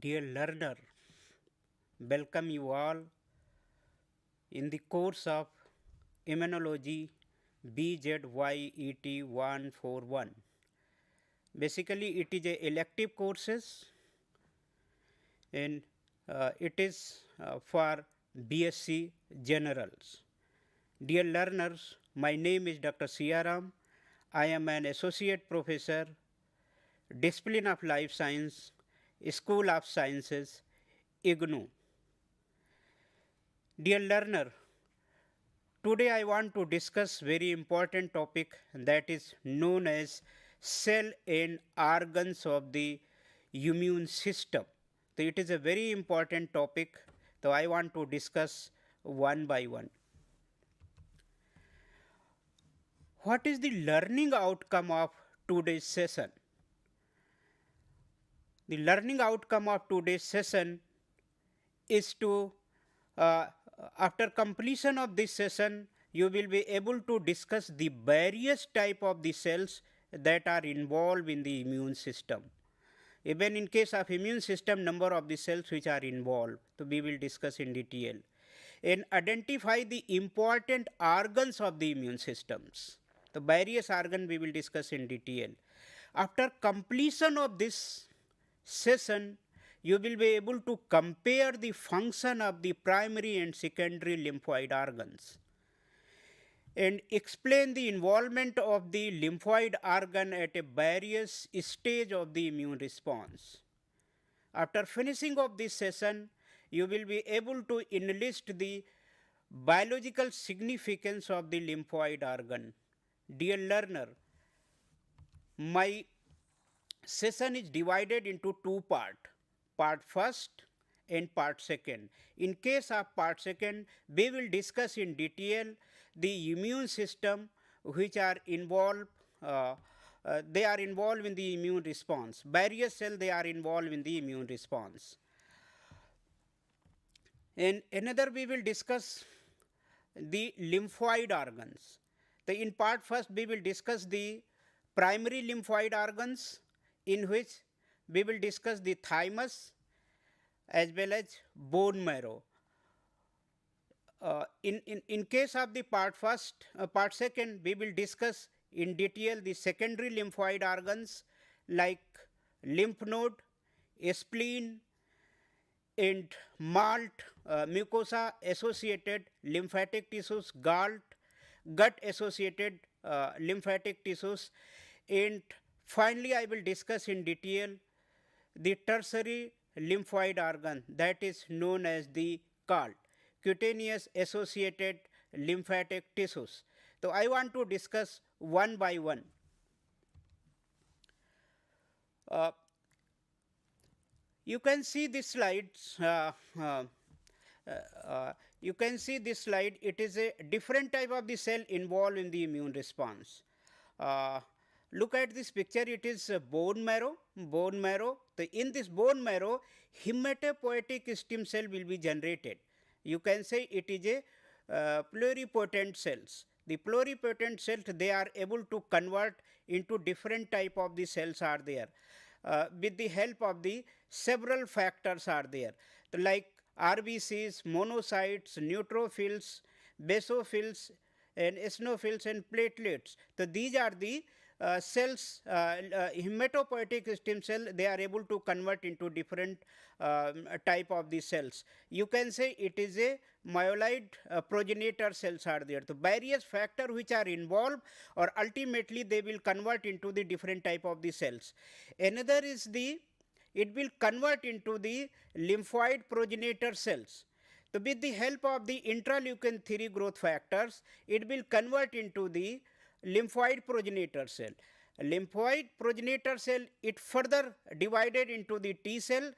Dear learner, welcome you all in the course of Immunology BZYET 141. Basically, it is a elective courses and it is for BSc Generals. Dear learners, my name is Dr. Siaram. I am an associate professor, Discipline of Life Science, School of Sciences, IGNOU. Dear learner, today I want to discuss very important topic that is known as cell and organs of the immune system. So it is a very important topic. So I want to discuss one by one. What is the learning outcome of today's session? The learning outcome of today's session is to after completion of this session you will be able to discuss the various type of the cells that are involved in the immune system. Even in case of immune system, number of the cells which are involved, so we will discuss in detail, and identify the important organs of the immune systems. The various organs we will discuss in detail. After completion of this session, you will be able to compare the function of the primary and secondary lymphoid organs and explain the involvement of the lymphoid organ at a various stage of the immune response. After finishing of this session, you will be able to enlist the biological significance of the lymphoid organ. Dear learner, my session is divided into two parts, part first and part second. In case of part second, we will discuss in detail the immune system which are involved, they are involved in the immune response. Various cells they are involved in the immune response. And another we will discuss the lymphoid organs. In part first we will discuss the primary lymphoid organs, in which we will discuss the thymus as well as bone marrow. In case of the part second, we will discuss in detail the secondary lymphoid organs like lymph node, spleen, and malt, mucosa associated lymphatic tissues, gut associated lymphatic tissues, and finally I will discuss in detail the tertiary lymphoid organ, that is known as the CALT, cutaneous associated lymphatic tissues. So I want to discuss one by one. You can see this slide. You can see this slide. It is a different type of the cell involved in the immune response. Look at this picture. It is bone marrow. Bone marrow. In this bone marrow, hematopoietic stem cell will be generated. You can say it is a pluripotent cells. The pluripotent cells, they are able to convert into different type of the cells are there. With the help of the several factors are there, like RBCs, monocytes, neutrophils, basophils, and eosinophils and platelets. So these are the cells, hematopoietic stem cell, they are able to convert into different type of the cells. You can say it is a myeloid progenitor cells are there. So various factors which are involved, or ultimately they will convert into the different type of the cells. Another is it will convert into the lymphoid progenitor cells. So with the help of the interleukin 3 growth factors, it will convert into the lymphoid progenitor cell. Lymphoid progenitor cell, it further divided into the T cell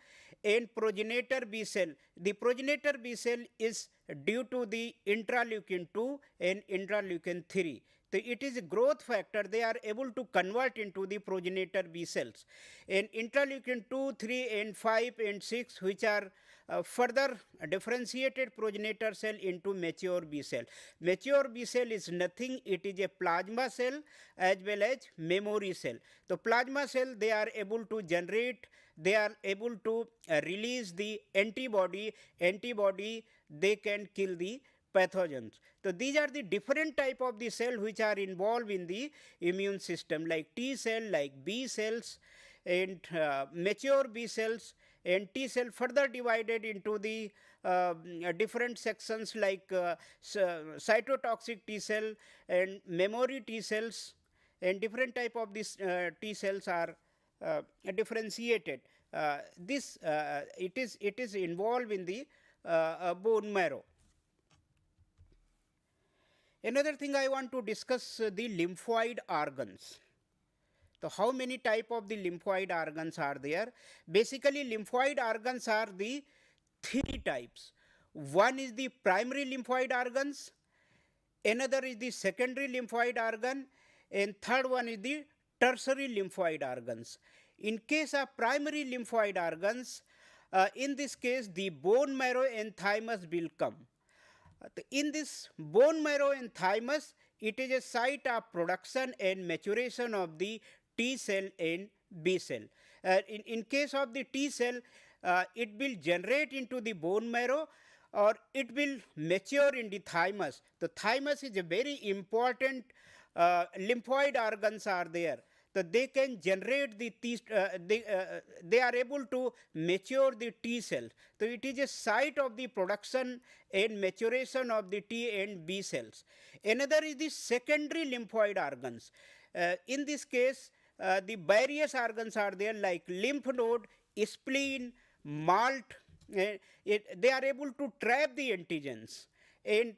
and progenitor B cell. The progenitor B cell is due to the interleukin 2 and interleukin 3. So it is a growth factor. They are able to convert into the progenitor B cells. And interleukin 2, 3, and 5 and 6, which are further differentiated progenitor cell into mature B cell. Mature B cell is nothing, it is a plasma cell as well as memory cell. The plasma cell, they are able to generate, they are able to release the antibody. They can kill the pathogens. So these are the different type of the cell which are involved in the immune system, like T cell, like B cells, and mature B cells, and T cell further divided into the different sections like cytotoxic T cell and memory T cells, and different type of these T cells are differentiated. It is involved in the bone marrow. Another thing I want to discuss the lymphoid organs. So how many type of the lymphoid organs are there? Basically, lymphoid organs are the three types. One is the primary lymphoid organs, another is the secondary lymphoid organ, and third one is the tertiary lymphoid organs. In case of primary lymphoid organs, in this case the bone marrow and thymus will come. In this bone marrow and thymus, it is a site of production and maturation of the T cell and B cell. In case of the T cell, it will generate into the bone marrow, or it will mature in the thymus. The thymus is a very important lymphoid organs are there. So they can generate the they are able to mature the T cells. So it is a site of the production and maturation of the T and B cells. Another is the secondary lymphoid organs. In this case, the various organs are there, like lymph node, spleen, malt. They are able to trap the antigens, and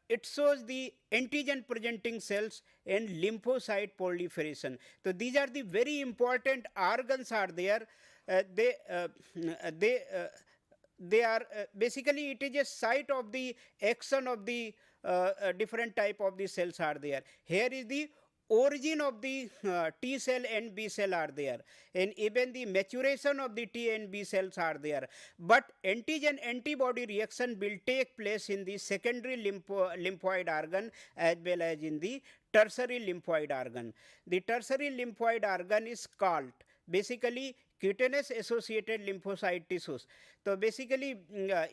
it shows the antigen presenting cells and lymphocyte proliferation. So these are the very important organs are there. They are basically, it is a site of the action of the different type of the cells are there. Here is the origin of the T cell and B cell are there, and even the maturation of the T and B cells are there. But antigen antibody reaction will take place in the secondary lymphoid organ as well as in the tertiary lymphoid organ. The tertiary lymphoid organ is called basically cutaneous associated lymphocyte tissues. So basically,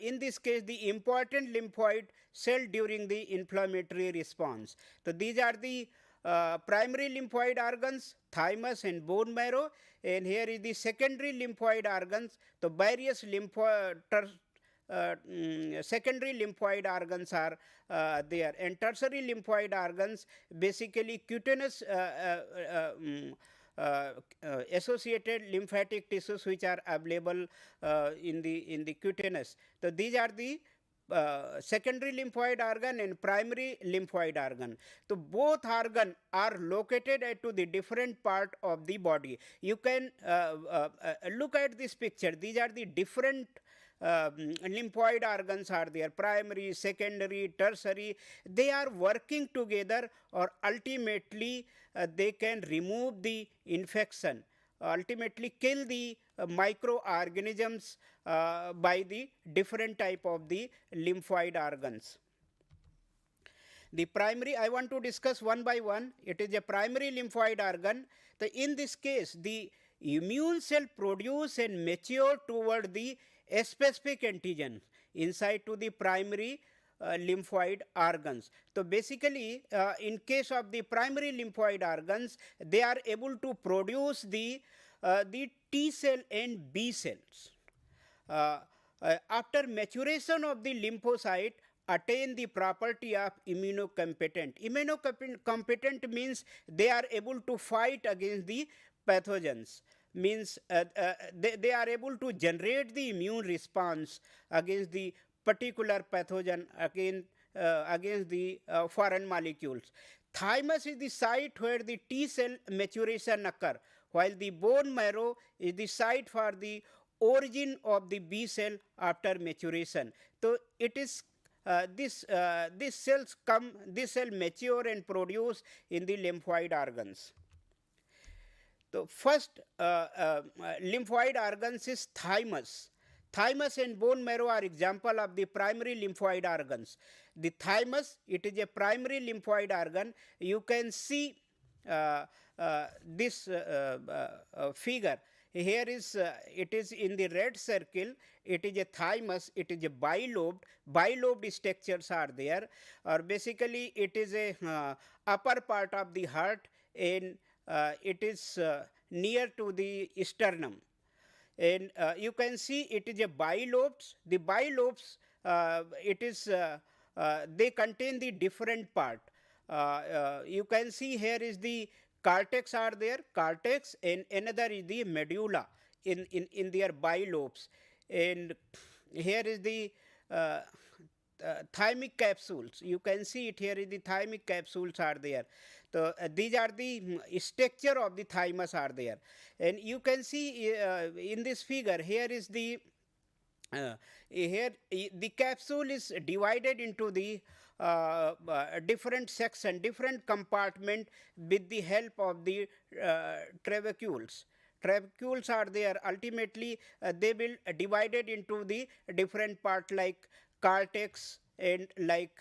in this case, the important lymphoid cell during the inflammatory response. So these are the primary lymphoid organs, thymus and bone marrow, and here is the secondary lymphoid organs. The various secondary lymphoid organs are there, and tertiary lymphoid organs basically cutaneous associated lymphatic tissues which are available in the cutaneous. So these are the secondary lymphoid organ and primary lymphoid organ. So both organ are located at to the different part of the body. You can look at this picture. These are the different lymphoid organs are there, primary, secondary, tertiary. They are working together, or ultimately they can remove the infection, ultimately kill the microorganisms by the different type of the lymphoid organs. The primary, I want to discuss one by one. It is a primary lymphoid organ. So in this case, the immune cell produce and mature toward the specific antigen inside to the primary lymphoid organs. So basically, in case of the primary lymphoid organs, they are able to produce the T cell and B cells. After maturation of the lymphocyte, attain the property of immunocompetent. Immunocompetent means they are able to fight against the pathogens, means they are able to generate the immune response against the particular pathogen, against the foreign molecules. Thymus is the site where the T cell maturation occur, while the bone marrow is the site for the origin of the B cell after maturation. So it is this cells come, this cell mature and produce in the lymphoid organs. The first lymphoid organs is thymus. Thymus and bone marrow are example of the primary lymphoid organs. The thymus, it is a primary lymphoid organ. You can see this figure. Here is it is in the red circle. It is a thymus. It is a bilobed. Bilobed structures are there, or basically it is a upper part of the heart, and it is near to the sternum. And you can see it is a bilobes. The bilobes, it is they contain the different part. You can see here is the cortex are there, cortex, and another is the medulla in their bilobes. And here is the thymic capsules. You can see it here is the thymic capsules are there. So these are the structure of the thymus are there, and you can see in this figure here is the here the capsule is divided into the different section, different compartment with the help of the trabecules. Trabecules are there. Ultimately, they will divided into the different part like cortex and like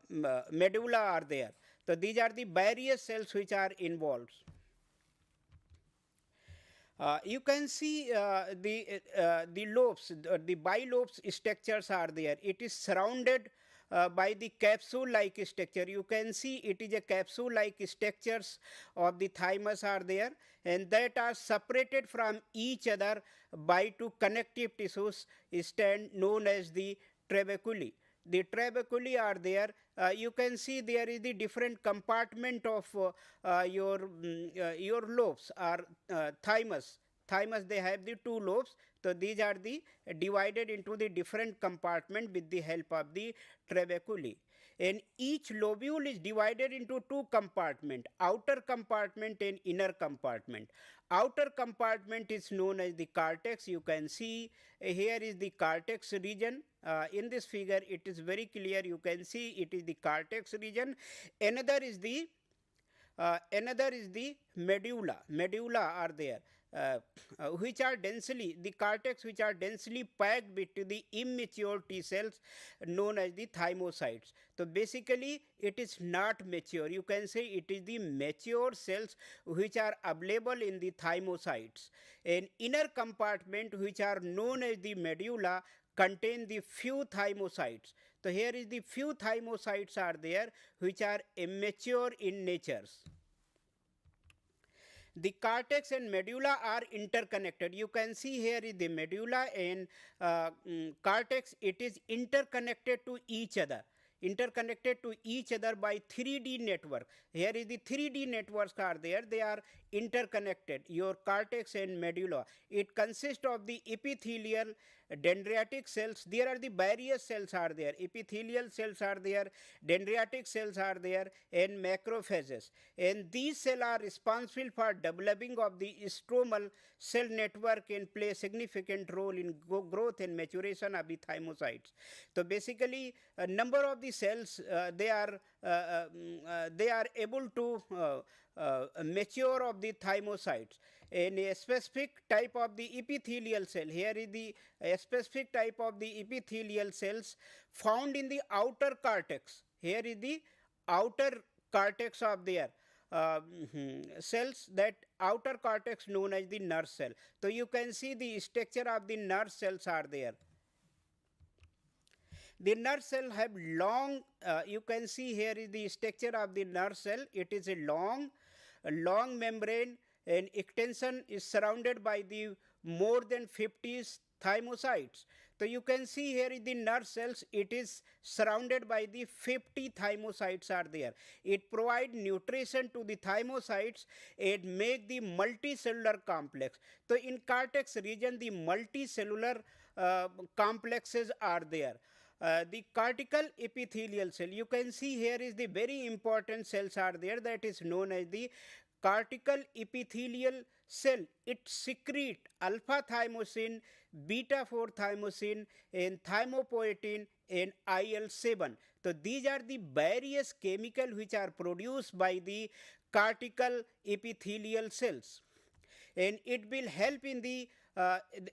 medulla are there. So these are the various cells which are involved. You can see the lobes, the bilobes structures are there. It is surrounded by the capsule-like structure. You can see it is a capsule-like structures of the thymus are there, and that are separated from each other by two connective tissues stand known as the trabeculae. The trabeculae are there. You can see there is the different compartment of your lobes or thymus. Thymus, they have the two lobes. So these are the divided into the different compartment with the help of the trabeculae. And each lobule is divided into two compartment, outer compartment and inner compartment. Outer compartment is known as the cortex. You can see here is the cortex region. In this figure it is very clear. You can see it is the cortex region. Another is the medulla. Medulla are there. Which are densely, the cortex which are densely packed with the immature T cells known as the thymocytes. So basically it is not mature. You can say it is the mature cells which are available in the thymocytes. And inner compartment which are known as the medulla contain the few thymocytes. So here is the few thymocytes are there which are immature in nature. The cortex and medulla are interconnected. You can see here is the medulla and cortex. It is interconnected to each other. Interconnected to each other by 3D network. Here is the 3D networks are there. They are interconnected. Your cortex and medulla. It consists of the epithelial, dendritic cells. There are the various cells are there. Epithelial cells are there, dendritic cells are there, and macrophages. And these cells are responsible for developing of the stromal cell network and play a significant role in growth and maturation of the thymocytes. So basically, a number of the cells they are able to mature of the thymocytes. In a specific type of the epithelial cell, here is the specific type of the epithelial cells found in the outer cortex. Here is the outer cortex of their cells, that outer cortex known as the nerve cell. So you can see the structure of the nerve cells are there. The nerve cell have long, you can see here is the structure of the nerve cell. It is a long membrane, and extension is surrounded by the more than 50 thymocytes. So you can see here is the nerve cells. It is surrounded by the 50 thymocytes are there. It provide nutrition to the thymocytes and make the multicellular complex. So in cortex region, the multicellular complexes are there. The cortical epithelial cell, you can see here is the very important cells are there, that is known as the cortical epithelial cell. It secrete alpha thymosin, beta 4 thymosin, and thymopoietin and IL-7. So these are the various chemicals which are produced by the cortical epithelial cells, and it will help in the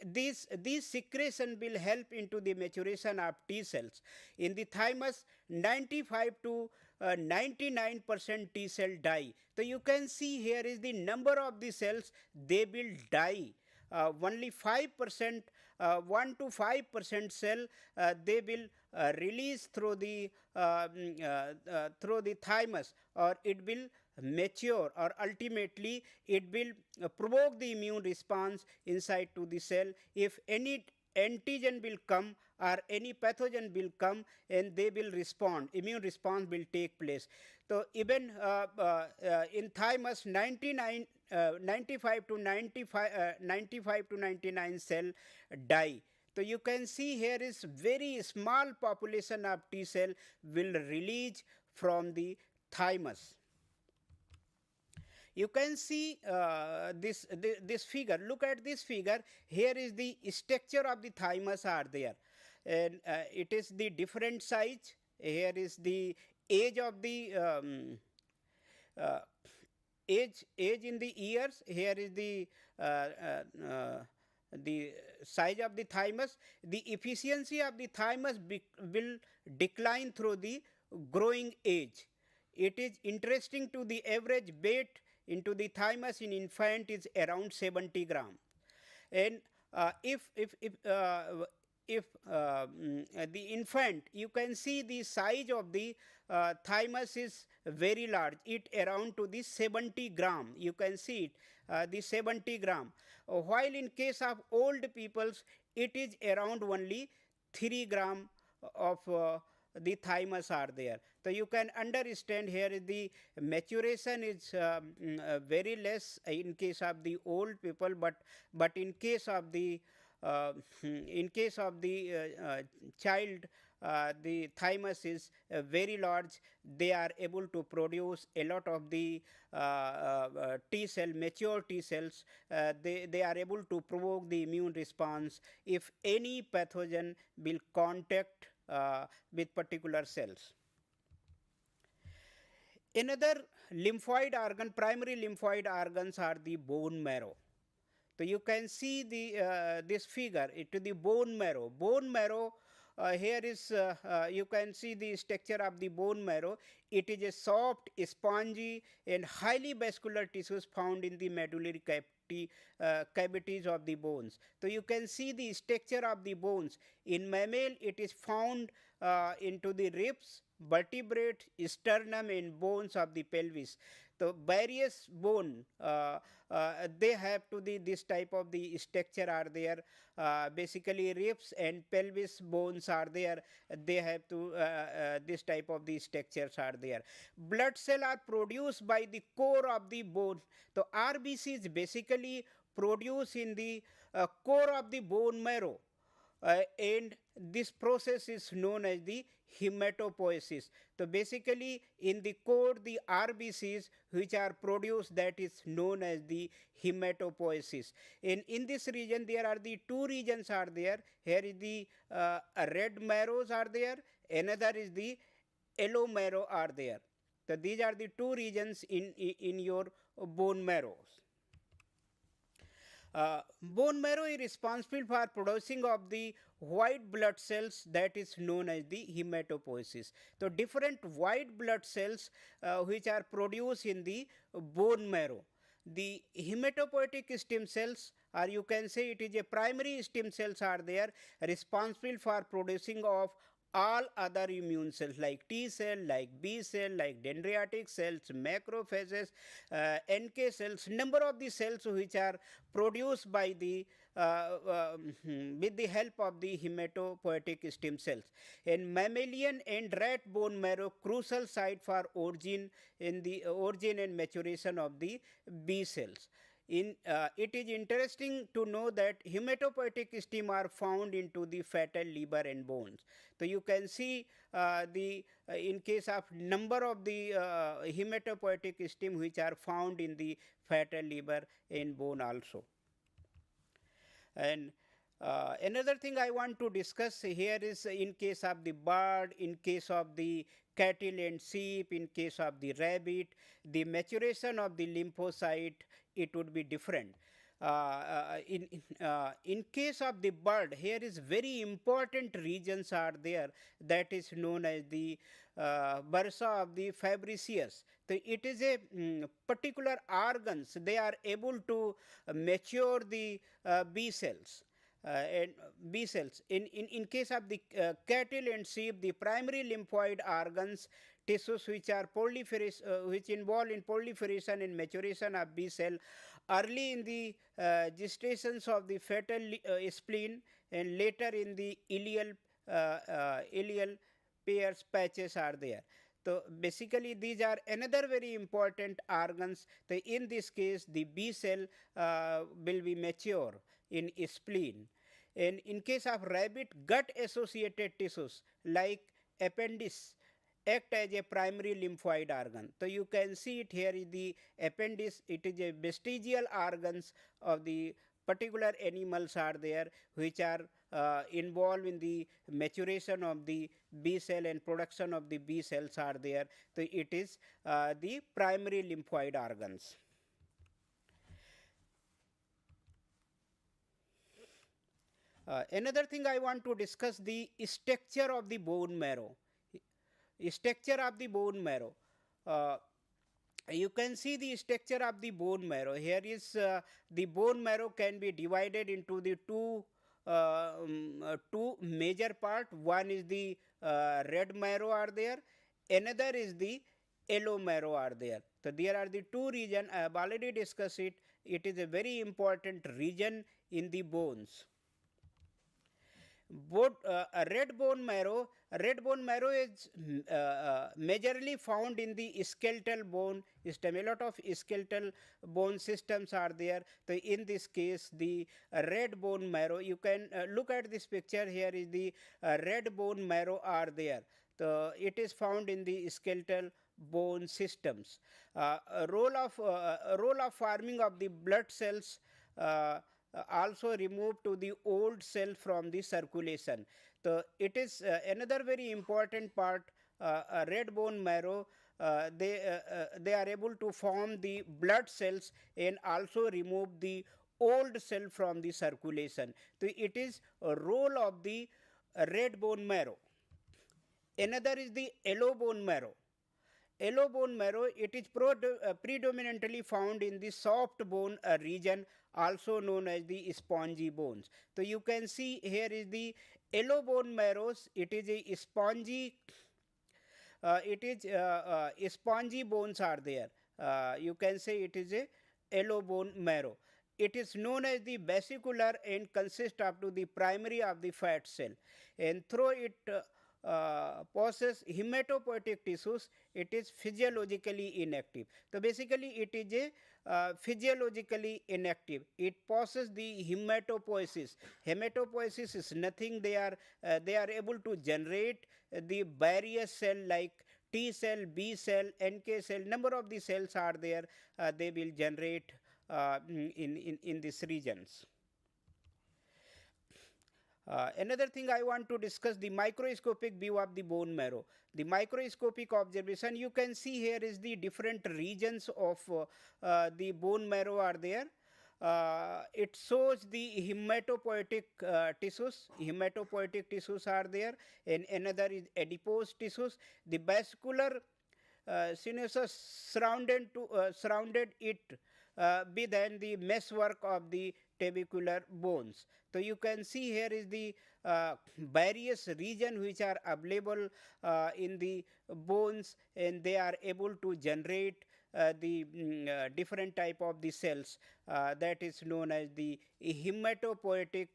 these secretion will help into the maturation of T cells. In the thymus, 95 to 99% T cell die. So you can see here is the number of the cells they will die. Only 5%, 1 to 5% cell they will release through the thymus, or it will mature, or ultimately it will provoke the immune response inside to the cell. If any antigen will come or any pathogen will come, and they will respond, immune response will take place. So even in thymus, 95 to 95 to 99 cell die. So you can see here is very small population of T cell will release from the thymus. You can see this figure. Look at this figure. Here is the structure of the thymus are there, and it is the different size. Here is the age of the uh, age in the years. Here is the size of the thymus. The efficiency of the thymus will decline through the growing age. It is interesting to the average weight into the thymus in infant is around 70 gram. And if the infant, you can see the size of the thymus is very large, it around to the 70 gram, you can see it, the 70 gram, while in case of old peoples it is around only 3 gram of the thymus are there. So you can understand here the maturation is very less in case of the old people, but in case of the child, the thymus is very large. They are able to produce a lot of the T cell, mature T cells. They are able to provoke the immune response if any pathogen will contact with particular cells. Another lymphoid organ, primary lymphoid organs are the bone marrow. So you can see this figure, to the bone marrow. Bone marrow, here is you can see the structure of the bone marrow. It is a soft, spongy, and highly vascular tissues found in the medullary cavities of the bones. So you can see the structure of the bones. In mammal, it is found into the ribs, vertebrate, sternum, and bones of the pelvis. So various bone they have to this type of the structure are there. Basically ribs and pelvis bones are there. They have to this type of the structures are there. Blood cell are produced by the core of the bone. So RBC is basically produced in the core of the bone marrow. And this process is known as the hematopoiesis. So basically in the core the RBCs which are produced, that is known as the hematopoiesis. And in this region there are the two regions are there. Here is the red marrows are there, another is the yellow marrow are there. So these are the two regions in your bone marrows. Bone marrow is responsible for producing of the white blood cells, that is known as the hematopoiesis. So different white blood cells which are produced in the bone marrow. The hematopoietic stem cells, or you can say it is a primary stem cells are there, responsible for producing of all other immune cells like T cell, like B cell, like dendritic cells, macrophages, NK cells, number of the cells which are produced by the with the help of the hematopoietic stem cells. In mammalian and rat bone marrow, crucial site for origin and maturation of the B cells. It is interesting to know that hematopoietic stem are found into the fetal liver and bones. So you can see in case of number of the hematopoietic stem which are found in the fetal liver and bone also. And Another thing I want to discuss here is in case of the bird, in case of the cattle and sheep, in case of the rabbit, the maturation of the lymphocyte, it would be different. In case of the bird, here is very important regions are there, that is known as the bursa of the fabriceus. So it is a particular organs, they are able to mature the B cells. And B cells. In case of the cattle and sheep, the primary lymphoid organs, tissues which are which involve in proliferation and maturation of B cell early in the gestations of the fetal spleen and later in the ileal pairs patches are there. So basically these are another very important organs. So in this case the B cell will be mature in spleen. And in case of rabbit, gut associated tissues like appendix act as a primary lymphoid organ. So you can see it here is the appendix, it is a vestigial organs of the particular animals are there which are involved in the maturation of the B cell and production of the B cells are there. So it is the primary lymphoid organs. Another thing I want to discuss the structure of the bone marrow. Structure of the bone marrow. You can see the structure of the bone marrow. Here is the bone marrow can be divided into the two major part. One is the red marrow are there. Another is the yellow marrow are there. So there are the two region. I have already discussed it. It is a very important region in the bones. Red bone marrow is majorly found in the skeletal bone system. A lot of skeletal bone systems are there. So in this case the red bone marrow, you can look at this picture. Here is the red bone marrow are there. So it is found in the skeletal bone systems. Role of farming of the blood cells also removed to the old cell from the circulation. So it is another very important part. Red bone marrow, they are able to form the blood cells and also remove the old cell from the circulation. So it is a role of the red bone marrow. Another is the yellow bone marrow. Yellow bone marrow, it is predominantly found in the soft bone region, also known as the spongy bones. So you can see here is the yellow bone marrows. It is a spongy. Spongy bones are there. You can say it is a yellow bone marrow. It is known as the vesicular and consists up to the primary of the fat cell, and through it possess hematopoietic tissues, it is physiologically inactive. So basically it is a physiologically inactive. It possesses the hematopoiesis. Hematopoiesis is nothing. They are able to generate the various cell like T cell, B cell, NK cell. Number of the cells are there. They will generate in these regions. Another thing I want to discuss, the microscopic view of the bone marrow. The microscopic observation, you can see here is the different regions of the bone marrow are there. It shows the hematopoietic tissues. Hematopoietic tissues are there, and another is adipose tissues. The vascular sinuses surrounded it within the meshwork of the tubercular bones. So you can see here is the various regions which are available in the bones, and they are able to generate the different type of the cells that is known as the hematopoietic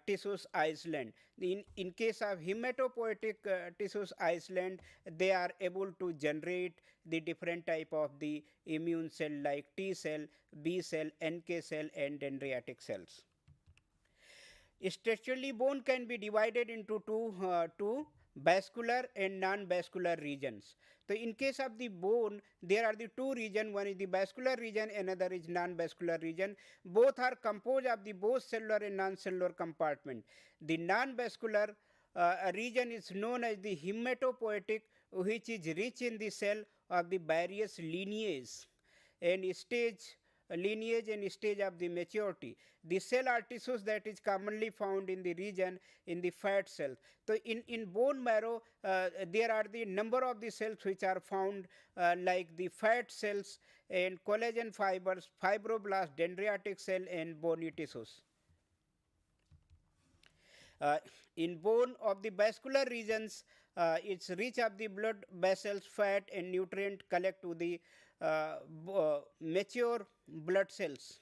tissues island. In case of hematopoietic tissues island, they are able to generate the different type of the immune cell like T cell, B cell, NK cell, and dendritic cells. Structurally, bone can be divided into two vascular and non-vascular regions. So in case of the bone, there are the two regions, one is the vascular region, another is non-vascular region. Both are composed of the both cellular and non-cellular compartment. The non-vascular region is known as the hematopoietic, which is rich in the cell of the various and lineage and stage of the maturity. The cell are tissues that is commonly found in the region in the fat cells. So in bone marrow, there are the number of the cells which are found like the fat cells and collagen fibers, fibroblast, dendritic cell and bony tissues. Uh, in bone of the vascular regions, it's rich of the blood vessels, fat and nutrient collect to the mature blood cells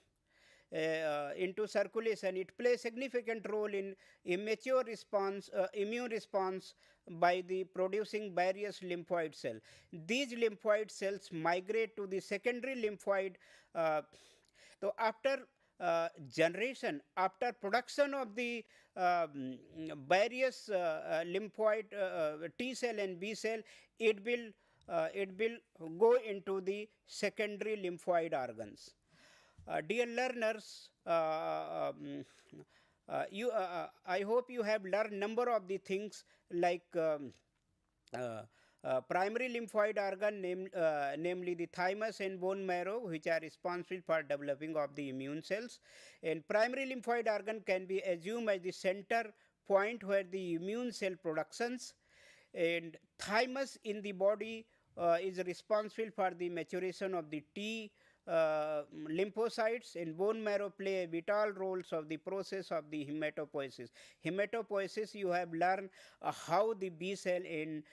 into circulation. It plays significant role in immature response, immune response by the producing various lymphoid cells. These lymphoid cells migrate to the secondary lymphoid. So after generation, after production of the various lymphoid T cell and B cell, it will go into the secondary lymphoid organs. Dear learners, I hope you have learned number of the things like uh, primary lymphoid organ, namely the thymus and bone marrow, which are responsible for developing of the immune cells. And primary lymphoid organ can be assumed as the center point where the immune cell productions. And thymus in the body is responsible for the maturation of the T lymphocytes, and bone marrow play vital roles of the process of the hematopoiesis. Hematopoiesis, you have learned how the B cell and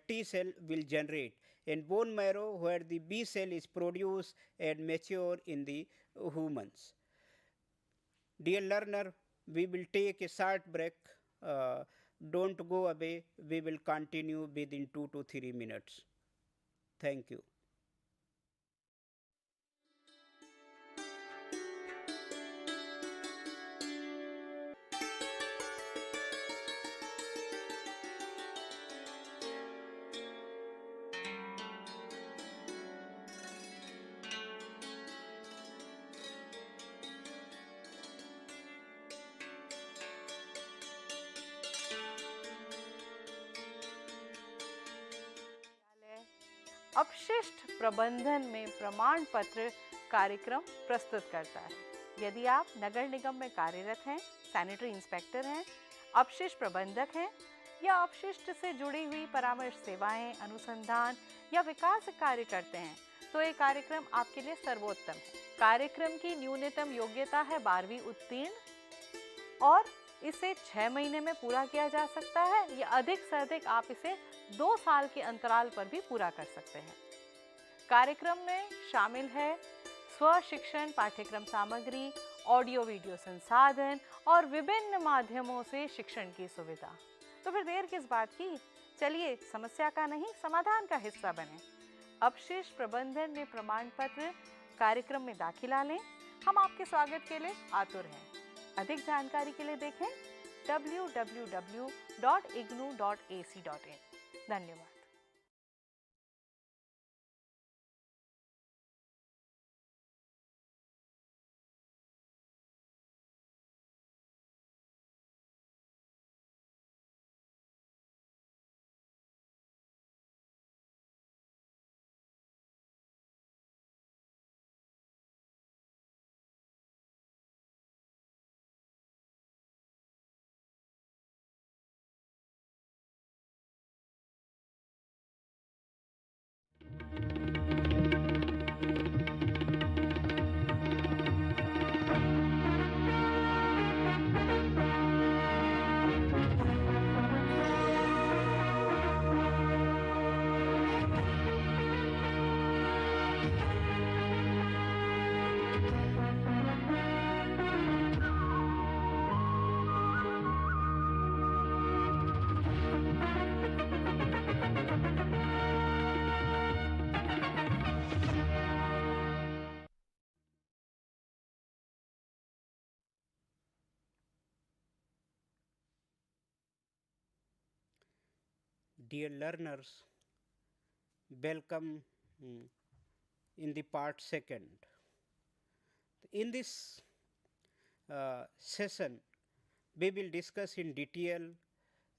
T cell will generate. In bone marrow, where the B cell is produced and mature in the humans. Dear learner, we will take a short break. Uh, don't go away. We will continue within 2 to 3 minutes. Thank you. अपशिष्ट प्रबंधन में प्रमाण पत्र कार्यक्रम प्रस्तुत करता है। यदि आप नगर निगम में कार्यरत हैं, सैनिटरी इंस्पेक्टर हैं, अपशिष्ट प्रबंधक हैं या अपशिष्ट से जुड़ी हुई परामर्श सेवाएं, अनुसंधान या विकास कार्य करते हैं, तो ये कार्यक्रम आपके लिए सर्वोत्तम है। कार्यक्रम की न्यूनतम योग्यता है 12वीं उत्तीर्ण और इसे 6 महीने में पूरा किया जा सकता है या अधिक से अधिक आप इसे 2 साल के अंतराल पर भी पूरा कर सकते हैं। कार्यक्रम में शामिल है स्व शिक्षण पाठ्यक्रम सामग्री, ऑडियो वीडियो संसाधन और विभिन्न माध्यमों से शिक्षण की सुविधा। तो फिर देर किस बात की, चलिए समस्या का नहीं समाधान का हिस्सा बने। अपशिष्ट प्रबंधन में प्रमाण पत्र कार्यक्रम में दाखिला लें। हम आपके स्वागत के लिए आतुर हैं। अधिक जानकारी के लिए देखें www.ignou.ac.in। धन्यवाद। Dear learners, welcome in the part second. In this session, we will discuss in detail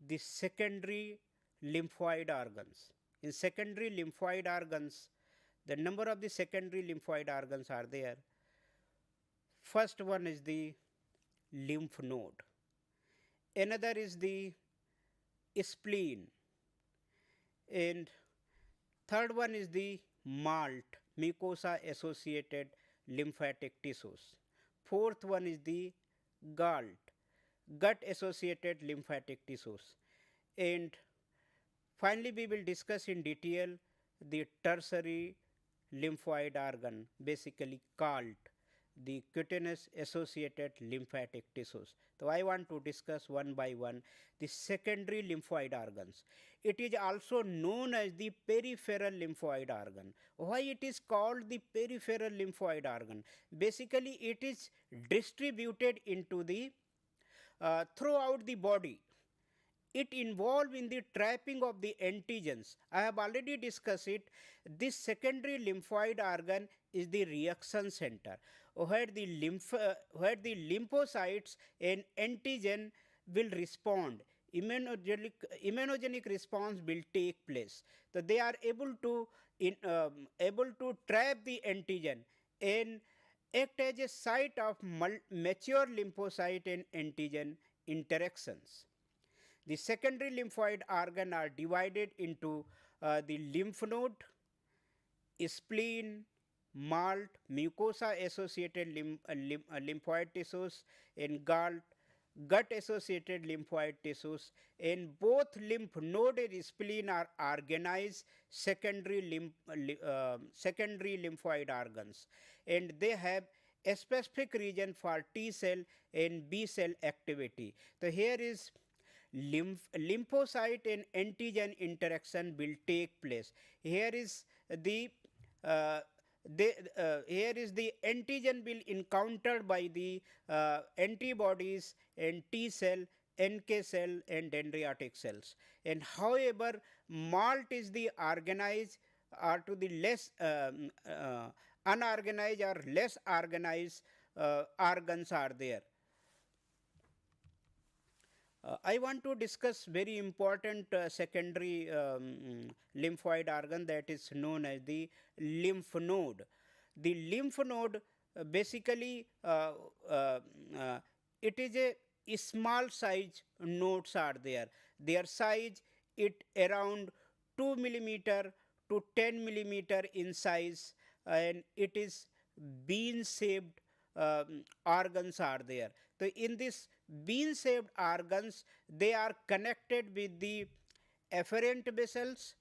the secondary lymphoid organs. In secondary lymphoid organs, the number of the secondary lymphoid organs are there. First one is the lymph node, another is the spleen, and third one is the MALT, mucosa associated lymphatic tissues. Fourth one is the GALT, gut associated lymphatic tissues. And finally, we will discuss in detail the tertiary lymphoid organ, basically called the cutaneous associated lymphatic tissues. So, I want to discuss one by one the secondary lymphoid organs. It is also known as the peripheral lymphoid organ. Why it is called the peripheral lymphoid organ? Basically, it is distributed into the throughout the body. It involved in the trapping of the antigens. I have already discussed it. This secondary lymphoid organ is the reaction center where the lymphocytes and antigen will respond. Immunogenic response will take place. So they are able to trap the antigen and act as a site of mature lymphocyte and antigen interactions. The secondary lymphoid organ are divided into the lymph node, spleen, MALT, mucosa associated lymphoid tissues, and gut associated lymphoid tissues. And both lymph node and spleen are organized secondary lymphoid organs, and they have a specific region for T cell and B cell activity. So here is lymphocyte and antigen interaction will take place. Here is the here is the antigen will encountered by the antibodies and T cell, NK cell and dendritic cells. And however, MALT is the organized or to the less unorganized or less organized organs are there. I want to discuss very important secondary lymphoid organ that is known as the lymph node. The lymph node basically it is a small size nodes are there. Their size it around 2 millimeter to 10 millimeter in size, and it is bean shaped organs are there. So in this bean shaped organs, they are connected with the afferent vessels,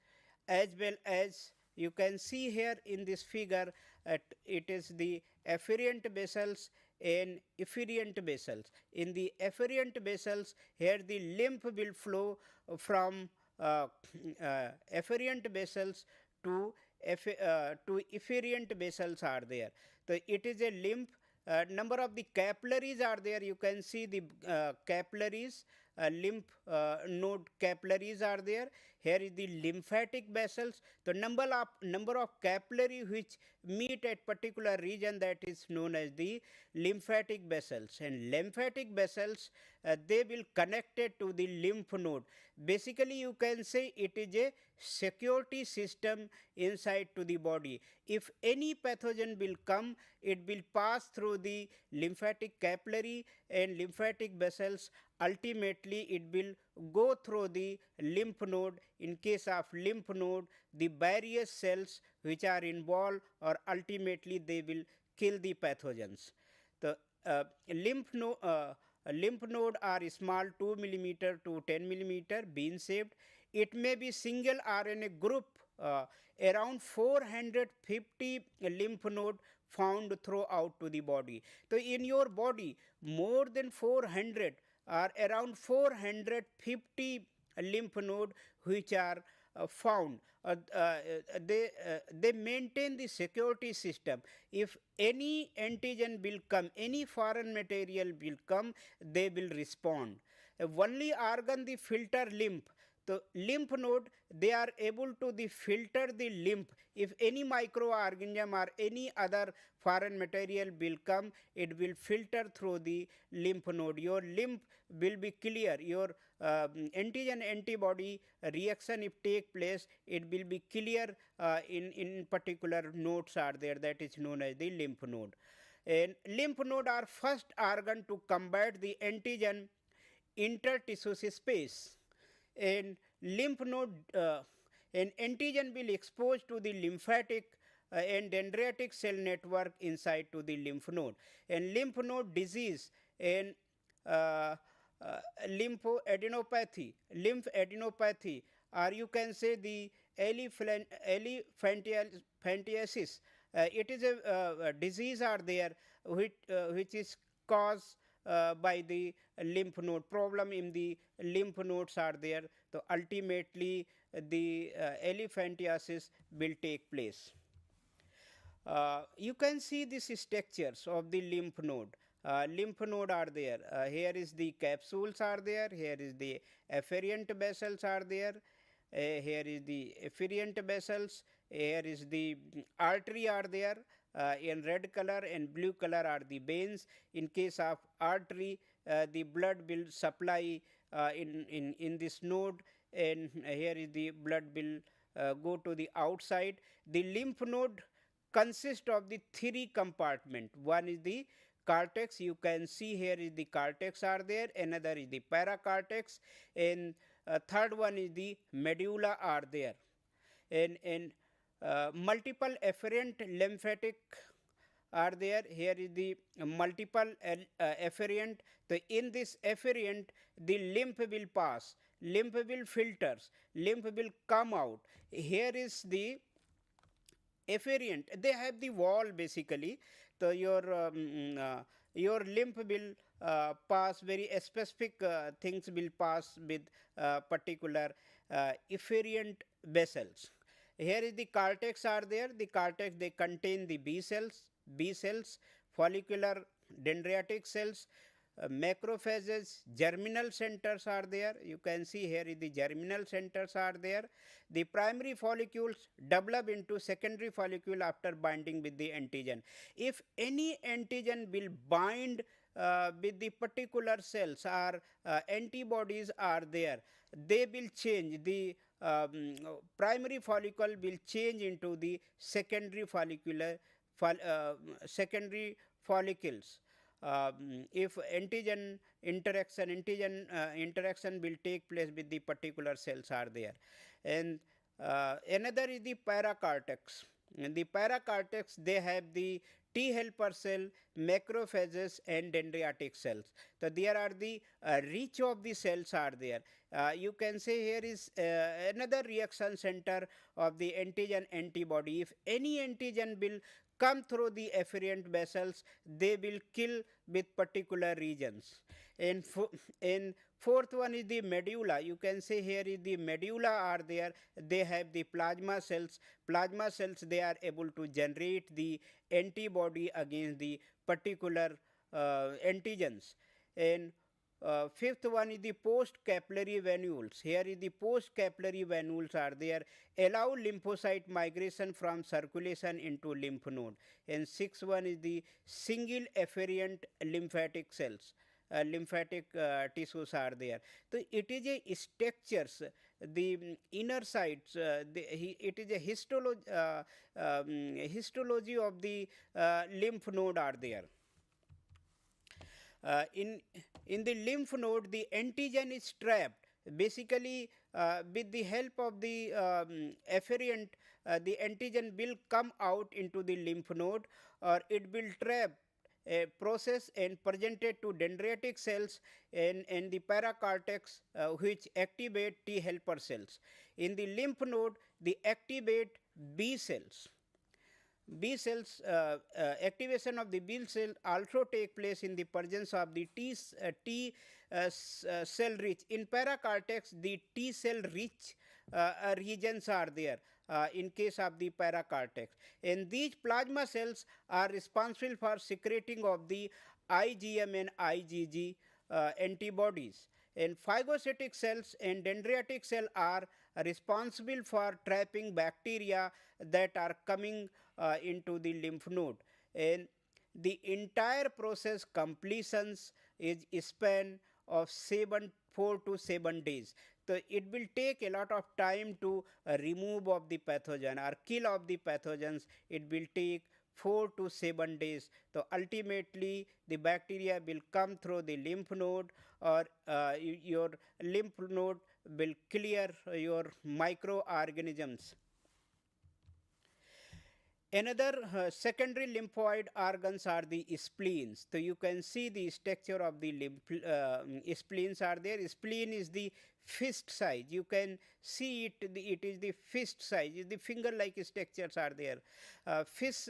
as well as you can see here in this figure it is the afferent vessels and efferent vessels. In the afferent vessels, here the lymph will flow from afferent vessels to efferent vessels are there. So it is a lymph. Number of the capillaries are there. You can see the capillaries, lymph node capillaries are there. Here is the lymphatic vessels. The number of capillary which meet at particular region, that is known as the lymphatic vessels. And lymphatic vessels they will connected to the lymph node. Basically, you can say it is a security system inside to the body. If any pathogen will come, it will pass through the lymphatic capillary and lymphatic vessels. Ultimately, it will go through the lymph node. In case of lymph node, the various cells which are involved, or ultimately they will kill the pathogens. The lymph node are small, 2 millimeter to 10 millimeter, bean shaped. It may be single or in a group. Around 450 lymph node found throughout to the body. So in your body, more than 400 or around 450 lymph node which are found. They maintain the security system. If any antigen will come, any foreign material will come, they will respond. Only organ the filter lymph. The lymph node, they are able to filter the lymph. If any microorganism or any other foreign material will come, it will filter through the lymph node. Your lymph will be clear. Your antigen antibody reaction if take place, it will be clear in particular nodes are there, that is known as the lymph node. And lymph node are first organ to combat the antigen intertissue space. And lymph node, an antigen will expose to the lymphatic and dendritic cell network inside to the lymph node. And lymph node disease and uh, lymphadenopathy, or you can say the elephantiasis. It is a disease are there which is caused by the lymph node. Problem in the lymph nodes are there. So ultimately the elephantiasis will take place. You can see these structures of the lymph node. Lymph node are there. Here is the capsules are there. Here is the afferent vessels are there. Here is the afferent vessels. Here is the artery are there. In red color and blue color are the veins. In case of artery, the blood will supply in this node, and here is the blood will go to the outside. The lymph node consist of the three compartment. One is the cortex. You can see here is the cortex are there. Another is the paracortex, and third one is the medulla are there. And multiple afferent lymphatic are there. Here is the multiple afferent. So in this afferent, the lymph will pass, lymph will filters, lymph will come out. Here is the afferent. They have the wall basically. So your lymph will pass very specific things will pass with particular efferent vessels. Here is the cortex are there. The cortex, they contain the B cells, follicular dendritic cells, macrophages, germinal centers are there. You can see here is the germinal centers are there. The primary follicles develop into secondary follicle after binding with the antigen. If any antigen will bind with the particular cells or antibodies are there, they will change. The primary follicle will change into the secondary secondary follicles. If antigen interaction will take place with the particular cells are there. And another is the paracortex. In the paracortex, they have the T helper cell, macrophages, and dendritic cells. So there are the reach of the cells are there. You can say here is another reaction center of the antigen antibody. If any antigen will come through the afferent vessels, they will kill with particular regions. And fourth one is the medulla. You can say here is the medulla are there. They have the plasma cells. Plasma cells, they are able to generate the antibody against the particular antigens. And fifth one is the post capillary venules. Here is the post capillary venules are there, allow lymphocyte migration from circulation into lymph node. And sixth one is the single afferent lymphatic cells. Lymphatic tissues are there. So it is a structures, the inner sides, it is a histology of the lymph node are there. Uh, in in the lymph node, the antigen is trapped. Basically, with the help of the afferent, the antigen will come out into the lymph node, or it will trap a process and presented to dendritic cells and the paracortex, which activate T helper cells. In the lymph node, they activate B cells. B cells, activation of the B cell also take place in the presence of the cell rich. In paracortex, the T cell rich regions are there in case of the paracortex. And these plasma cells are responsible for secreting of the IgM and IgG antibodies. And phagocytic cells and dendritic cell are responsible for trapping bacteria that are coming into the lymph node. And the entire process completions is span of 4 to 7 days. So it will take a lot of time to remove of the pathogen or kill of the pathogens. It will take 4 to 7 days. So ultimately the bacteria will come through the lymph node, or your lymph node will clear your microorganisms. Another secondary lymphoid organs are the spleens. So you can see the structure of the spleens are there. Spleen is the fist size. You can see it. It is the fist size. The finger-like structures are there. Fist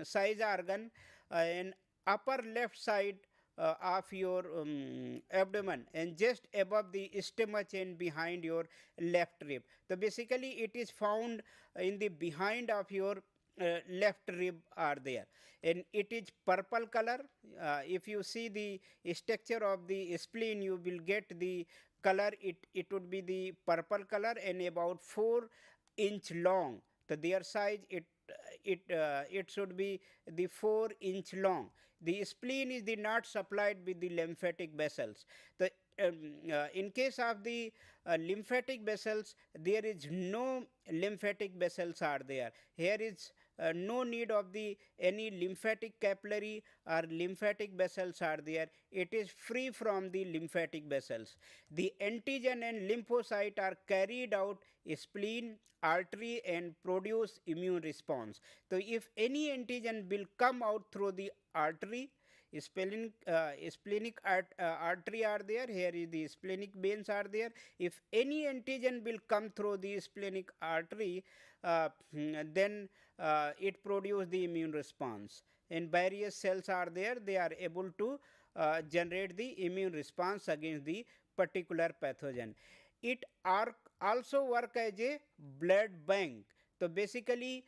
size organ, and upper left side of your abdomen and just above the stomach and behind your left rib. So basically it is found in the behind of your left rib are there, and it is purple color. If you see the structure of the spleen, you will get the color. It would be the purple color and about 4 inch long. So their size, it should be the 4 inch long. The spleen is the not supplied with the lymphatic vessels. The in case of the lymphatic vessels, there is no lymphatic vessels are there. Here is no need of the any lymphatic capillary or lymphatic vessels are there. It is free from the lymphatic vessels. The antigen and lymphocyte are carried out spleen, artery, and produce immune response. So if any antigen will come out through the artery, splenic artery are there. Here is the splenic veins are there. If any antigen will come through the splenic artery, then it produce the immune response, and various cells are there. They are able to generate the immune response against the particular pathogen. It also work as a blood bank. So basically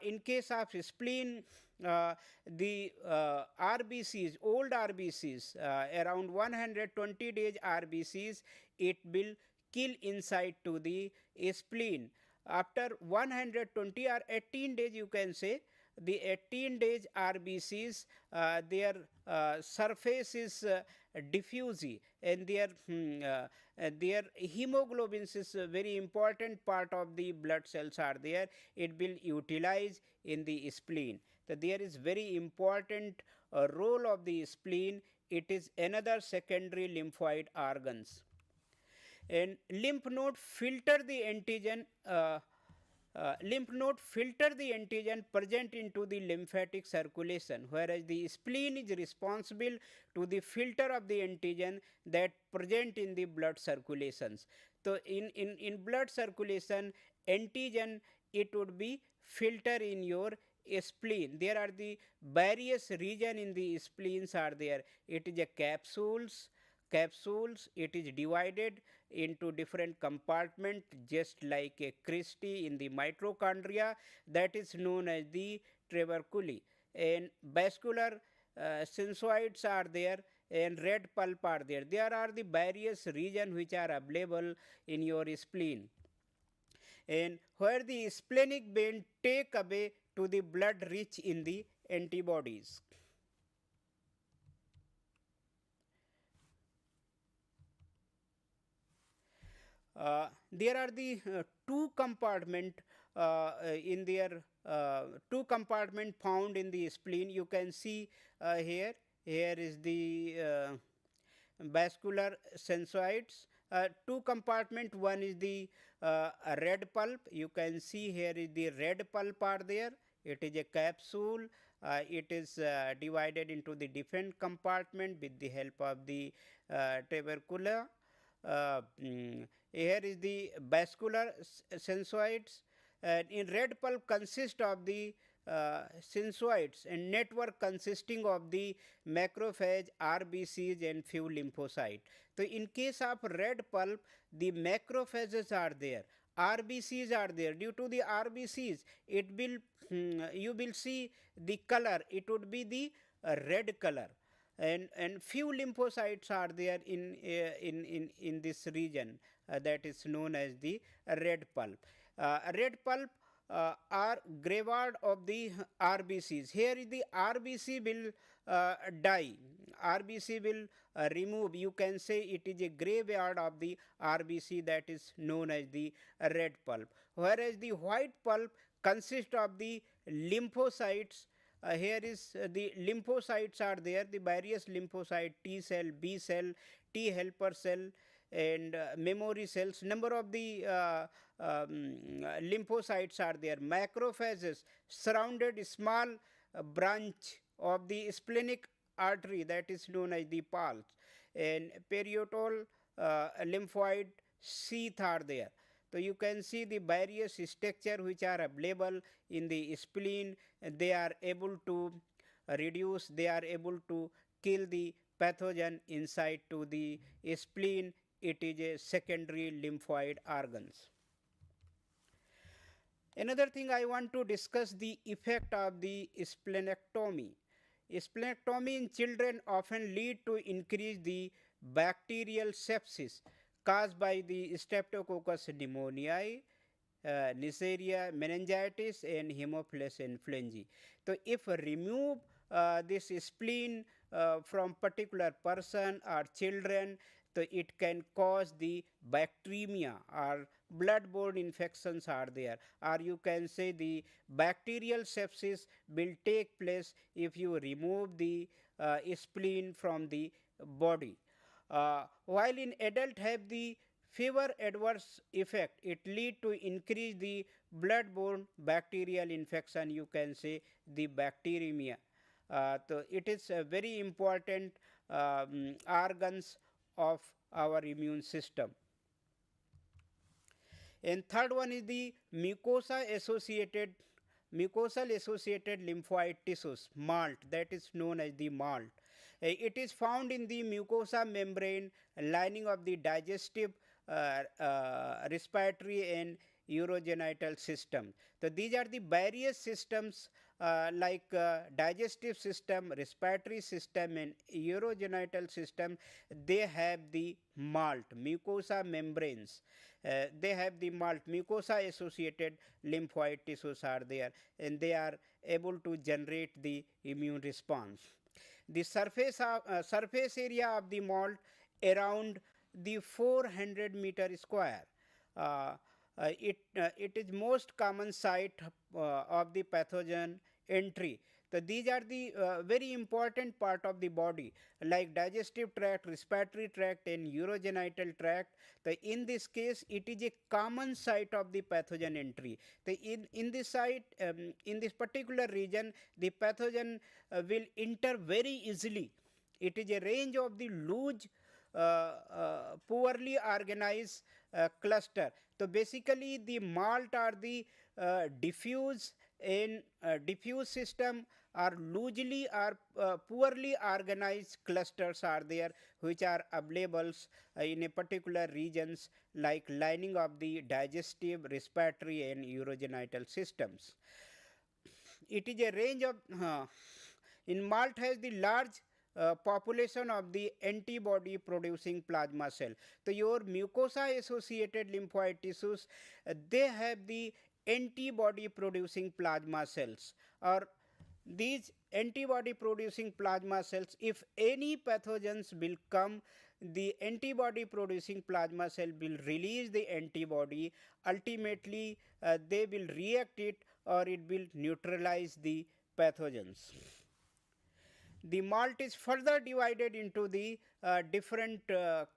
in case of spleen, the RBCs, old RBCs, around 120 days RBCs, it will kill inside to the spleen. After 120 or 18 days, you can say, the 18 days RBCs, their surface is diffuse, and their hemoglobins is a very important part of the blood cells are there. It will utilize in the spleen. So there is very important role of the spleen. It is another secondary lymphoid organs. And lymph node filter the antigen present into the lymphatic circulation, whereas the spleen is responsible to the filter of the antigen that present in the blood circulations. So in blood circulation, antigen, it would be filter in your spleen. There are the various region in the spleens are there. It is a capsules. It is divided into different compartment, just like a cristae in the mitochondria, that is known as the tuberculi. And vascular sinusoids are there, and red pulp are there. There are the various regions which are available in your spleen, and where the splenic vein take away to the blood rich in the antibodies. There are the two compartment in their two compartment found in the spleen. You can see here. Here is the vascular sinusoids. Two compartment. One is the red pulp. You can see here is the red pulp are there. It is a capsule. It is divided into the different compartment with the help of the tubercula. Here is the vascular sinusoids. In red pulp consist of the sinusoids and network consisting of the macrophage, RBCs, and few lymphocytes. So in case of red pulp, the macrophages are there, RBCs are there. Due to the RBCs, it will you will see the color. It would be the red color. and few lymphocytes are there in this region that is known as the red pulp. Red pulp are graveyard of the RBCs. Here the RBC will die. RBC will remove. You can say it is a graveyard of the RBC that is known as the red pulp. Whereas the white pulp consists of the lymphocytes. Here is the lymphocytes are there, the various lymphocyte, T cell, B cell, T helper cell, and memory cells. Number of the lymphocytes are there. Macrophages surrounded small branch of the splenic artery that is known as the pulse, and periotal lymphoid sheath are there. So you can see the various structure which are available in the spleen. They are able to reduce, they are able to kill the pathogen inside to the spleen. It is a secondary lymphoid organs. Another thing I want to discuss the effect of the splenectomy. Splenectomy in children often lead to increase the bacterial sepsis caused by the Streptococcus pneumoniae, Neisseria meningitis, and Haemophilus influenzae. So, if remove this spleen from particular person or children, so it can cause the bacteremia or blood-borne infections are there, or you can say the bacterial sepsis will take place if you remove the spleen from the body. While in adult have the fever adverse effect, it lead to increase the blood-borne bacterial infection, you can say the bacteremia. So it is a very important organs of our immune system. And third one is the mucosal associated lymphoid tissues, MALT, that is known as the MALT. It is found in the mucosa membrane lining of the digestive, respiratory, and urogenital system. So these are the various systems like digestive system, respiratory system, and urogenital system. They have the MALT, mucosa membranes. They have the MALT, mucosa associated lymphoid tissues are there, and they are able to generate the immune response. The surface area of the MALT around the 400-meter square. It is most common site of the pathogen entry. So these are the very important part of the body like digestive tract, respiratory tract, and urogenital tract. So in this case it is a common site of the pathogen entry. So in this site, in this particular region, the pathogen will enter very easily. It is a range of the loose poorly organized cluster. So basically the MALT are the diffuse in diffuse system or loosely or poorly organized clusters are there which are available in a particular regions like lining of the digestive, respiratory, and urogenital systems. It is a range of in MALT has the large population of the antibody producing plasma cell. So your mucosa associated lymphoid tissues, they have the antibody producing plasma cells, or these antibody producing plasma cells, if any pathogens will come, the antibody producing plasma cell will release the antibody. Ultimately they will react it or it will neutralize the pathogens. The MALT is further divided into the different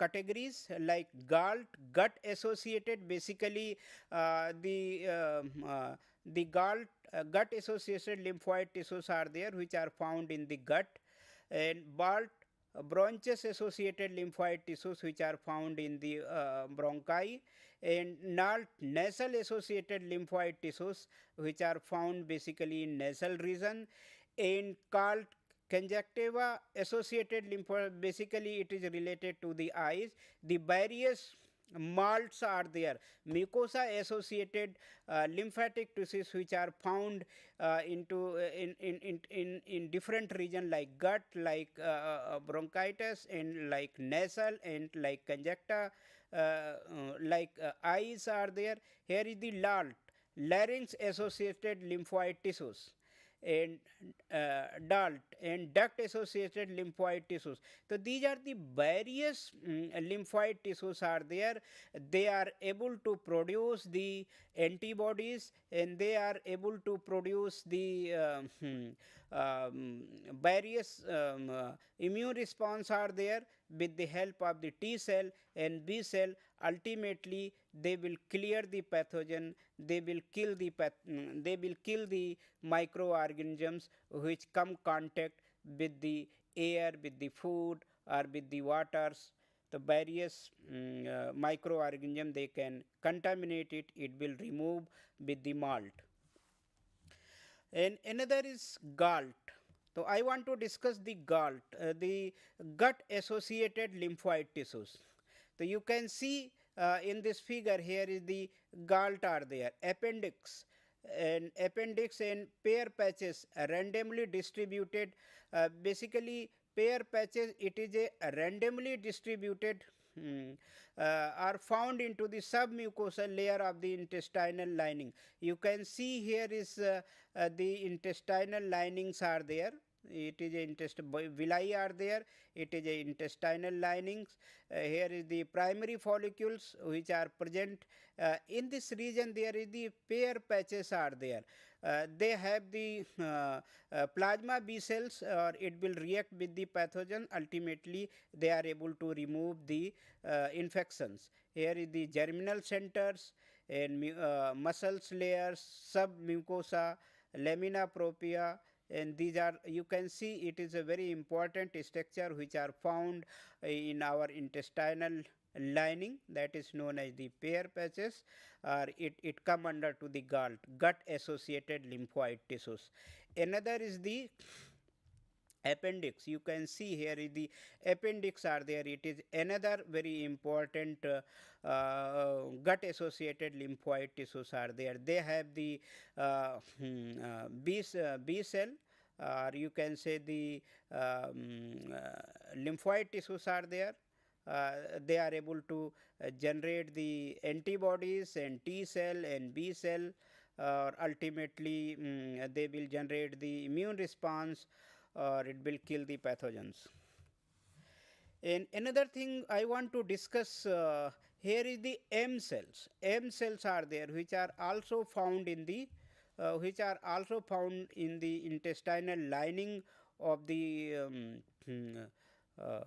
categories like gut associated. Basically the gut associated lymphoid tissues are there which are found in the gut, and bronchus associated lymphoid tissues which are found in the bronchi, and nasal associated lymphoid tissues which are found basically in nasal region, and called conjunctiva associated lymphoid, basically it is related to the eyes. The various malts are there, mucosa associated lymphatic tissues which are found into in different region like gut, like bronchitis, and like nasal, and like conjunctiva, like eyes are there. Here is the LALT, larynx associated lymphoid tissues, and DALT and duct associated lymphoid tissues. So these are the various lymphoid tissues are there. They are able to produce the antibodies, and they are able to produce the various immune response are there with the help of the T cell and B cell. Ultimately they will clear the pathogen, they will kill the they will kill the microorganisms which come contact with the air, with the food, or with the waters. The various microorganism they can contaminate it, it will remove with the malt. And another is galt. So I want to discuss the galt, the gut associated lymphoid tissues. So you can see in this figure, here is the galt are there, appendix and pair patches randomly distributed. Basically pair patches, it is a randomly distributed are found into the submucosal layer of the intestinal lining. You can see here is the intestinal linings are there. It is a villi are there, it is a intestinal linings. Here is the primary follicles which are present in this region. There is the pair patches are there. They have the plasma B cells, or it will react with the pathogen. Ultimately they are able to remove the infections. Here is the germinal centers and muscles layers, submucosa, lamina propria, and these are, you can see it is a very important structure which are found in our intestinal lining, that is known as the pair patches, or it come under to the gut associated lymphoid tissues. Another is the appendix. You can see here is the appendix are there. It is another very important gut associated lymphoid tissues are there. They have the B cell, or you can say the lymphoid tissues are there. They are able to generate the antibodies and T cell and B cell. Ultimately they will generate the immune response, or it will kill the pathogens. And another thing I want to discuss here is the M cells. M cells are there which are also found in the intestinal lining of the uh,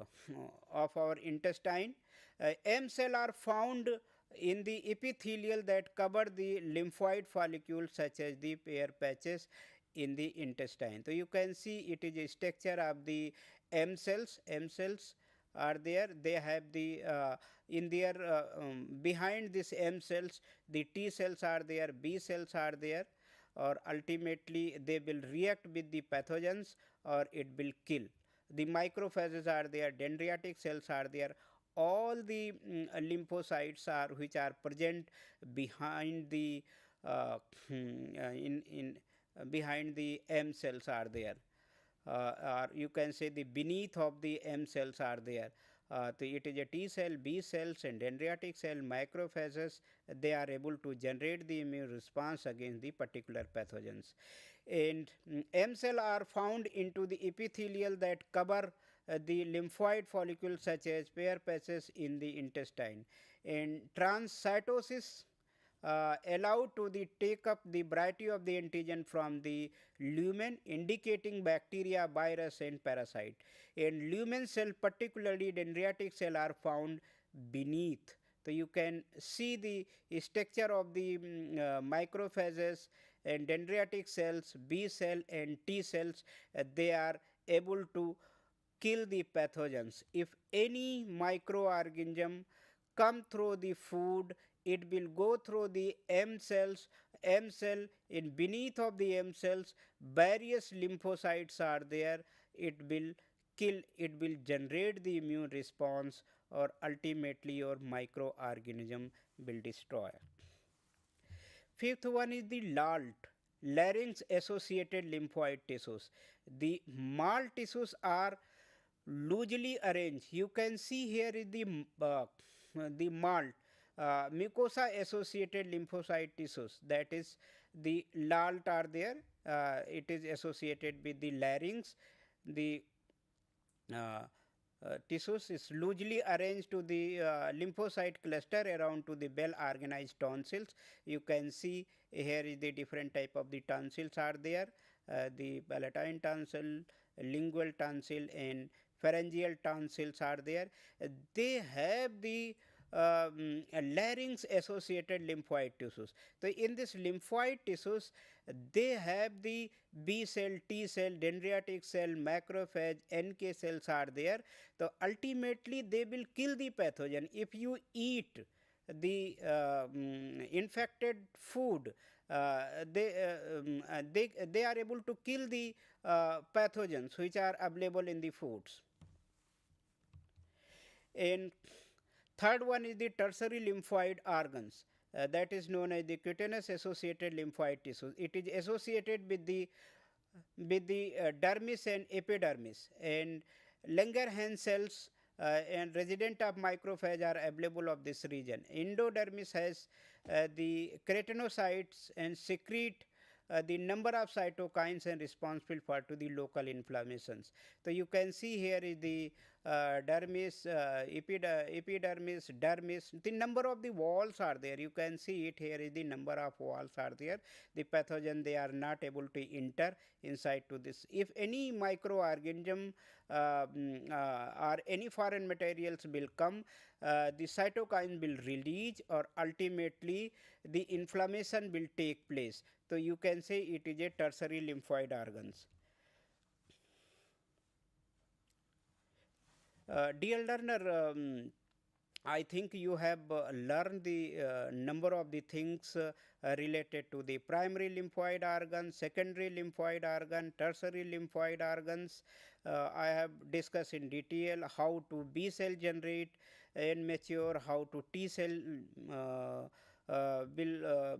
of our intestine. M cell are found in the epithelial that cover the lymphoid follicles such as the pair patches in the intestine. So you can see it is a structure of the M cells. M cells are there. They have the in their behind this M cells, the T cells are there, B cells are there, or ultimately they will react with the pathogens, or it will kill. The macrophages are there, dendritic cells are there. All the lymphocytes are which are present behind the in behind the M cells are there, or you can say the beneath of the M cells are there. It is a T cell, B cells, and dendritic cell, macrophages. They are able to generate the immune response against the particular pathogens. And M cell are found into the epithelial that cover the lymphoid follicles such as pair patches in the intestine. And transcytosis allow to the take up the variety of the antigen from the lumen, indicating bacteria, virus, and parasite. And lumen cell, particularly dendritic cell, are found beneath. So you can see the structure of the macrophages and dendritic cells, B cell and T cells. They are able to kill the pathogens. If any microorganism come through the food, it will go through the M cells. M cell, in beneath of the M cells various lymphocytes are there, it will kill, it will generate the immune response, or ultimately your microorganism will destroy. Fifth one is the LALT, larynx associated lymphoid tissues. The MALT tissues are loosely arranged. You can see here is the MALT, mucosa associated lymphocyte tissues, that is the LALT are there. It is associated with the larynx. The uh, tissues is loosely arranged to the lymphocyte cluster around to the well organized tonsils. You can see here is the different type of the tonsils are there. The palatine tonsil, lingual tonsil, and pharyngeal tonsils are there. They have the larynx associated lymphoid tissues. So in this lymphoid tissues, they have the B cell, T cell, dendritic cell, macrophage, NK cells are there. So ultimately they will kill the pathogen. If you eat the infected food, they are able to kill the pathogens which are available in the foods. And third one is the tertiary lymphoid organs, that is known as the cutaneous associated lymphoid tissues. It is associated with the dermis and epidermis, and Langerhans cells and resident of macrophage are available of this region. Endodermis has the keratinocytes and secrete the number of cytokines and responsible for to the local inflammations. So you can see here is the dermis, epidermis, dermis. The number of the walls are there. You can see it here is the number of walls are there. The pathogen, they are not able to enter inside to this. If any microorganism or any foreign materials will come, the cytokine will release, or ultimately the inflammation will take place. So you can say it is a tertiary lymphoid organs. Dear learner, I think you have learned the number of the things related to the primary lymphoid organ, secondary lymphoid organ, tertiary lymphoid organs. I have discussed in detail how to B cell generate and mature, how to T cell will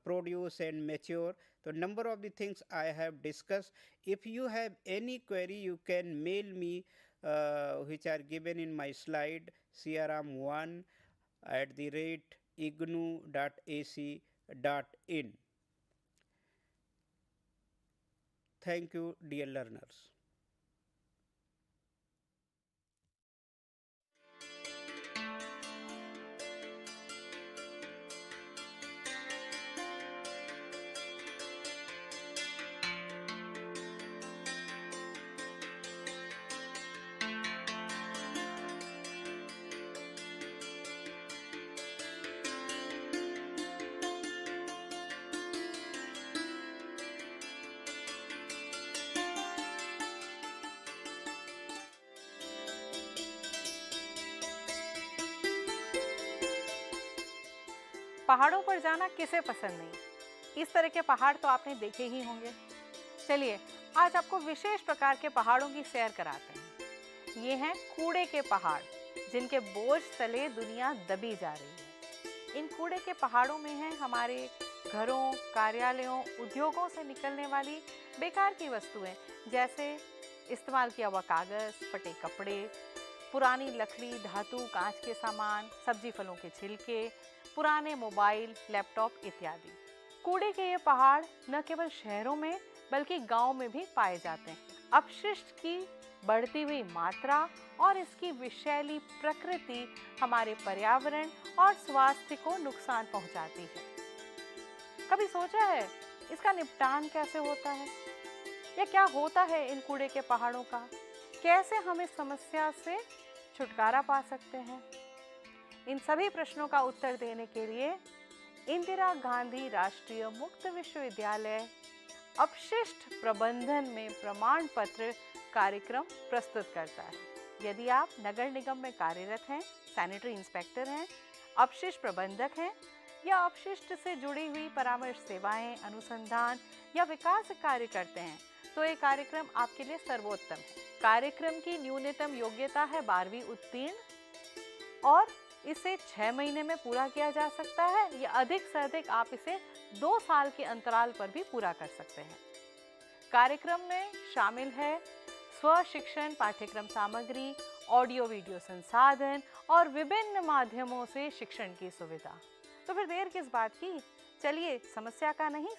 produce and mature. So number of the things I have discussed. If you have any query, you can mail me, which are given in my slide, crm1 @ignou.ac.in. Thank you, dear learners. पहाड़ों पर जाना किसे पसंद नहीं। इस तरह के पहाड़ तो आपने देखे ही होंगे। चलिए आज आपको विशेष प्रकार के पहाड़ों की सैर कराते हैं। ये हैं कूड़े के पहाड़, जिनके बोझ तले दुनिया दबी जा रही है। इन कूड़े के पहाड़ों में हैं हमारे घरों, कार्यालयों, उद्योगों से निकलने वाली बेकार की वस्तुएं, जैसे इस्तेमाल किया हुआ कागज़, फटे कपड़े, पुरानी लकड़ी, धातु, कांच के सामान, सब्जी फलों के छिलके, पुराने मोबाइल, लैपटॉप इत्यादि। कूड़े के ये पहाड़ न केवल शहरों में बल्कि गांव में भी पाए जाते हैं। अपशिष्ट की बढ़ती हुई मात्रा और इसकी विषैली प्रकृति हमारे पर्यावरण और स्वास्थ्य को नुकसान पहुंचाती है। कभी सोचा है इसका निपटान कैसे होता है, या क्या होता है इन कूड़े के पहाड़ों का? कैसे हम इस समस्या से छुटकारा पा सकते हैं? इन सभी प्रश्नों का उत्तर देने के लिए इंदिरा गांधी राष्ट्रीय मुक्त विश्वविद्यालय अपशिष्ट प्रबंधन में प्रमाण पत्र कार्यक्रम प्रस्तुत करता है। यदि आप नगर निगम में कार्यरत हैं, सैनिटरी इंस्पेक्टर हैं, अपशिष्ट प्रबंधक हैं, या अपशिष्ट से जुड़ी हुई परामर्श सेवाएं, अनुसंधान या विकास कार्य करते हैं, तो ये कार्यक्रम आपके लिए सर्वोत्तम है। कार्यक्रम की न्यूनतम योग्यता है 12वीं उत्तीर्ण और इसे 6 महीने में पूरा किया जा सकता है या अधिक से अधिक आप इसे 2 साल के अंतराल पर भी पूरा कर सकते हैं। कार्यक्रम में शामिल है स्व शिक्षण पाठ्यक्रम सामग्री, ऑडियो वीडियो संसाधन और विभिन्न माध्यमों से शिक्षण की सुविधा। तो फिर देर किस बात की, चलिए समस्या का नहीं